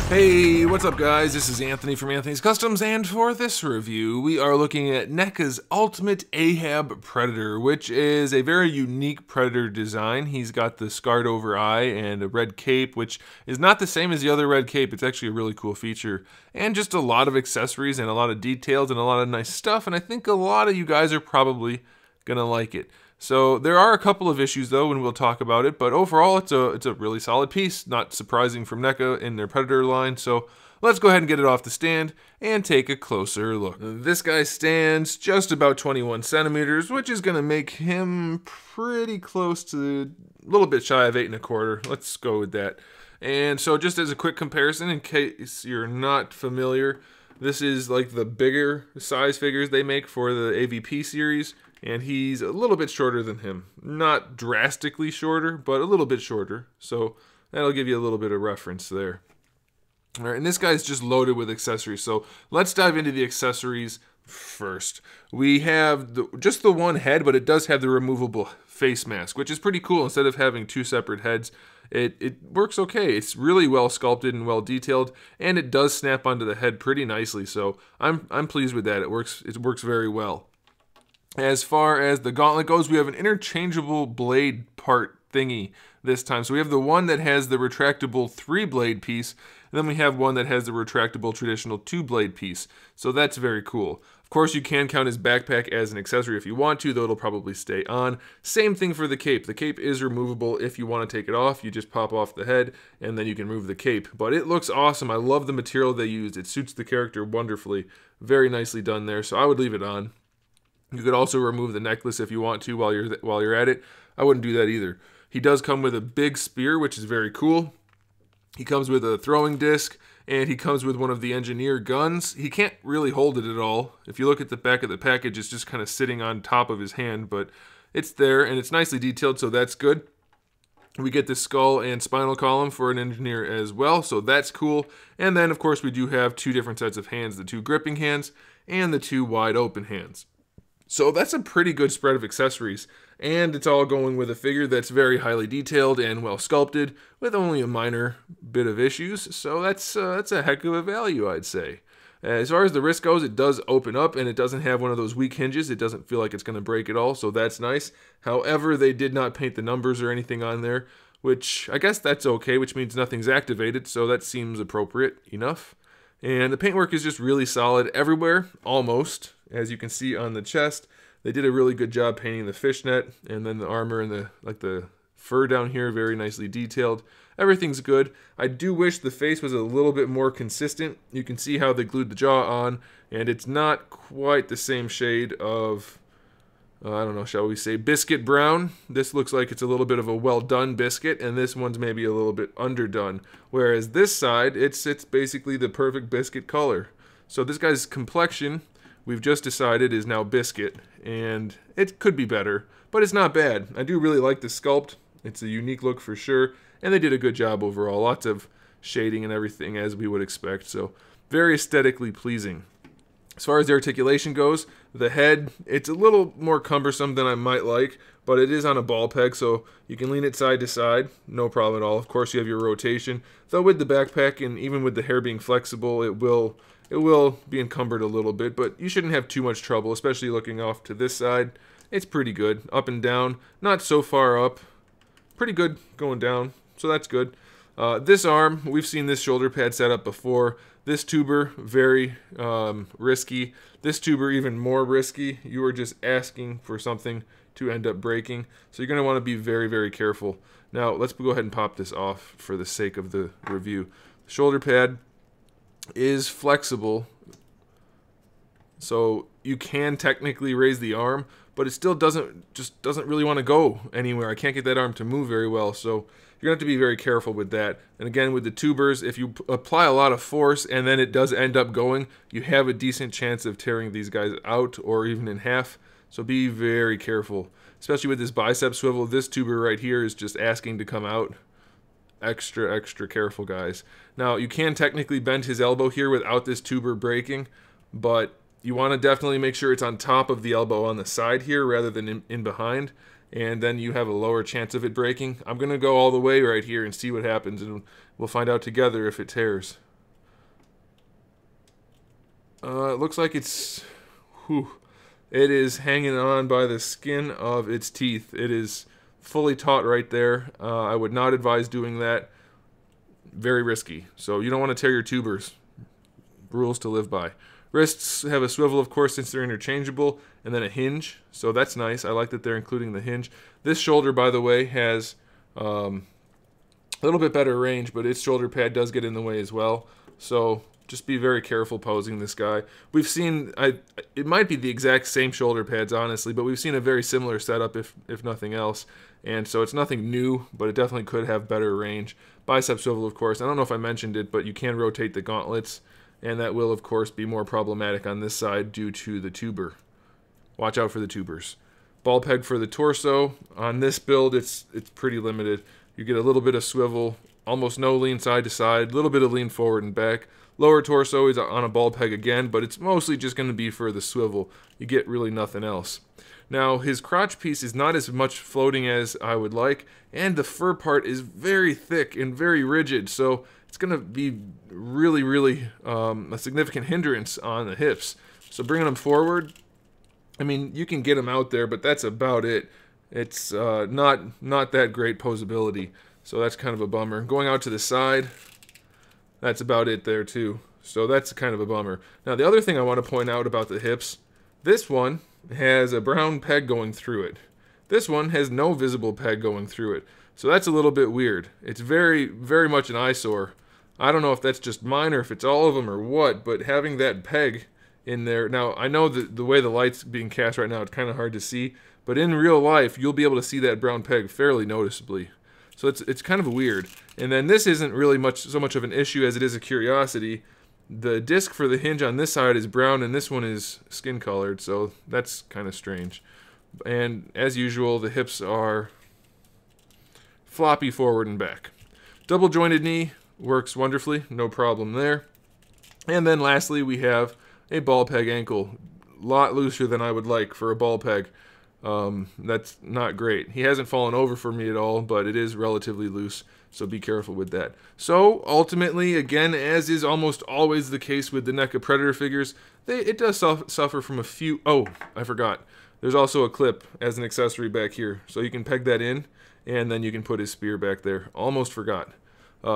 Hey, what's up guys? This is Anthony from Anthony's Customs, and for this review, we are looking at NECA's Ultimate AHAB Predator, which is a very unique Predator design. He's got the scarred over eye and a red cape, which is not the same as the other red cape. It's actually a really cool feature, and just a lot of accessories and a lot of details and a lot of nice stuff, and I think a lot of you guys are probably gonna like it. So there are a couple of issues though, and we'll talk about it, but overall it's a really solid piece, not surprising from NECA in their Predator line. So let's go ahead and get it off the stand and take a closer look. This guy stands just about 21 centimeters, which is gonna make him pretty close to a little bit shy of 8 1/4. Let's go with that. And so just as a quick comparison, in case you're not familiar, this is like the bigger size figures they make for the AVP series, and he's a little bit shorter than him. Not drastically shorter, but a little bit shorter. So that'll give you a little bit of reference there. All right, and this guy's just loaded with accessories. So let's dive into the accessories first. We have just the one head, but it does have the removable face mask, which is pretty cool. Instead of having two separate heads, it works okay. It's really well sculpted and well detailed, and it does snap onto the head pretty nicely. So I'm pleased with that. It works very well. As far as the gauntlet goes, we have an interchangeable blade part thingy this time. So we have the one that has the retractable 3-blade piece, and then we have one that has the retractable traditional 2-blade piece. So that's very cool. Of course, you can count his backpack as an accessory if you want to, though it'll probably stay on. Same thing for the cape. The cape is removable if you want to take it off. You just pop off the head, and then you can remove the cape. But it looks awesome. I love the material they used. It suits the character wonderfully. Very nicely done there, so I would leave it on. You could also remove the necklace if you want to while you're at it. I wouldn't do that either. He does come with a big spear, which is very cool. He comes with a throwing disc, and he comes with one of the engineer guns. He can't really hold it at all. If you look at the back of the package, it's just kind of sitting on top of his hand, but it's there, and it's nicely detailed, so that's good. We get the skull and spinal column for an engineer as well, so that's cool. And then, of course, we do have two different sets of hands, the two gripping hands and the two wide open hands. So that's a pretty good spread of accessories, and it's all going with a figure that's very highly detailed and well sculpted with only a minor bit of issues, so that's a heck of a value, I'd say. As far as the wrist goes, it does open up, and it doesn't have one of those weak hinges. It doesn't feel like it's going to break at all, so that's nice. However, they did not paint the numbers or anything on there, which I guess that's okay, which means nothing's activated, so that seems appropriate enough. And the paintwork is just really solid everywhere, almost. As you can see on the chest, they did a really good job painting the fishnet, and then the armor and the fur down here, very nicely detailed. Everything's good. I do wish the face was a little bit more consistent. You can see how they glued the jaw on, and it's not quite the same shade of, I don't know, shall we say biscuit brown. This looks like it's a little bit of a well done biscuit, and this one's maybe a little bit underdone. Whereas this side, it's basically the perfect biscuit color. So this guy's complexion, we've just decided, is now biscuit, and it could be better, but it's not bad. I do really like the sculpt. It's a unique look for sure, and they did a good job overall. Lots of shading and everything as we would expect, so very aesthetically pleasing. As far as the articulation goes, the head, it's a little more cumbersome than I might like, but it is on a ball peg, so you can lean it side to side, no problem at all. Of course, you have your rotation, though with the backpack and even with the hair being flexible, it will be encumbered a little bit, but you shouldn't have too much trouble, especially looking off to this side. It's pretty good. Up and down, not so far up. Pretty good going down, so that's good. This arm, we've seen this shoulder pad set up before. This tuber, very risky. This tuber, even more risky. You are just asking for something to end up breaking, so you're going to want to be very, very careful. Now, let's go ahead and pop this off for the sake of the review. The shoulder pad is flexible, so you can technically raise the arm, but it still doesn't really want to go anywhere. I can't get that arm to move very well, so you're going to have to be very careful with that. And again, with the tubers, if you apply a lot of force and then it does end up going, you have a decent chance of tearing these guys out or even in half, so be very careful. Especially with this bicep swivel, this tuber right here is just asking to come out. Extra careful, guys. Now, you can technically bend his elbow here without this tuber breaking, but you want to definitely make sure it's on top of the elbow on the side here rather than in behind, and then you have a lower chance of it breaking. I'm going to go all the way right here and see what happens, and we'll find out together if it tears. It looks like it's... Whew, it is hanging on by the skin of its teeth. It is fully taut right there. I would not advise doing that. Very risky. So you don't want to tear your tubers. Rules to live by. Wrists have a swivel, of course, since they're interchangeable, and then a hinge. So that's nice. I like that they're including the hinge. This shoulder, by the way, has a little bit better range, but its shoulder pad does get in the way as well. So just be very careful posing this guy. We've seen, it might be the exact same shoulder pads, honestly, but we've seen a very similar setup, if nothing else. And so it's nothing new, but it definitely could have better range. Bicep swivel, of course. I don't know if I mentioned it, but you can rotate the gauntlets, and that will, of course, be more problematic on this side due to the tuber. Watch out for the tubers. Ball peg for the torso. On this build, it's pretty limited. You get a little bit of swivel, almost no lean side to side, a little bit of lean forward and back. Lower torso is on a ball peg again, but it's mostly just going to be for the swivel. You get really nothing else. Now, his crotch piece is not as much floating as I would like, and the fur part is very thick and very rigid, so it's going to be really a significant hindrance on the hips. So bringing them forward, I mean, you can get them out there, but that's about it. It's not that great posability, so that's kind of a bummer. Going out to the side, that's about it there too. So that's kind of a bummer. Now, the other thing I want to point out about the hips, this one has a brown peg going through it. This one has no visible peg going through it. So that's a little bit weird. It's very much an eyesore. I don't know if that's just mine or if it's all of them or what, but having that peg in there. Now, I know that the way the light's being cast right now, it's kind of hard to see, but in real life, you'll be able to see that brown peg fairly noticeably. So it's kind of weird. And then this isn't really so much of an issue as it is a curiosity. The disc for the hinge on this side is brown and this one is skin colored, so that's kind of strange. And as usual, the hips are floppy forward and back. Double jointed knee works wonderfully, no problem there. And then lastly, we have a ball peg ankle. A lot looser than I would like for a ball peg. That's not great. He hasn't fallen over for me at all, but it is relatively loose, so be careful with that. So ultimately, again, as is almost always the case with the NECA Predator figures, it does suffer from a few... Oh, I forgot. There's also a clip as an accessory back here, so you can peg that in, and then you can put his spear back there. Almost forgot.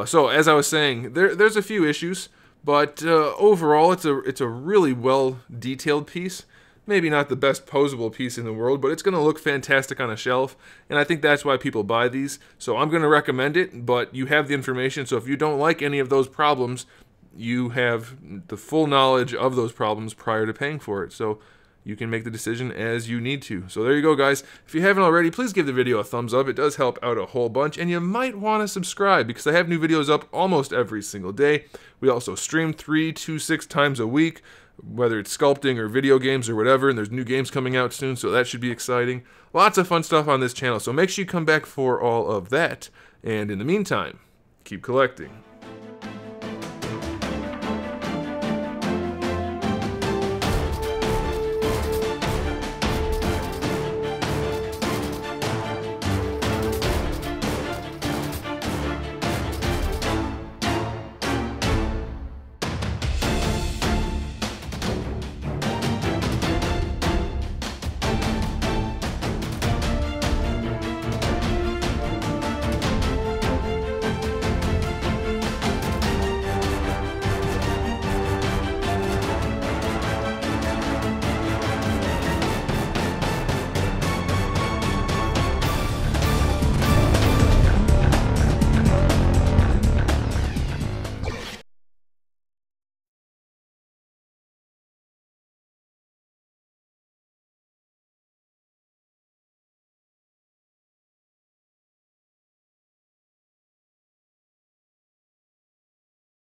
So as I was saying, there's a few issues, but overall, it's a really well detailed piece. Maybe not the best posable piece in the world, but it's going to look fantastic on a shelf, and I think that's why people buy these. So I'm going to recommend it, but you have the information, so if you don't like any of those problems, you have the full knowledge of those problems prior to paying for it. So you can make the decision as you need to. So there you go, guys. If you haven't already, please give the video a thumbs up. It does help out a whole bunch, and you might want to subscribe because I have new videos up almost every single day. We also stream 3 to 6 times a week, whether it's sculpting or video games or whatever, and there's new games coming out soon, so that should be exciting. Lots of fun stuff on this channel, so make sure you come back for all of that. And in the meantime, keep collecting.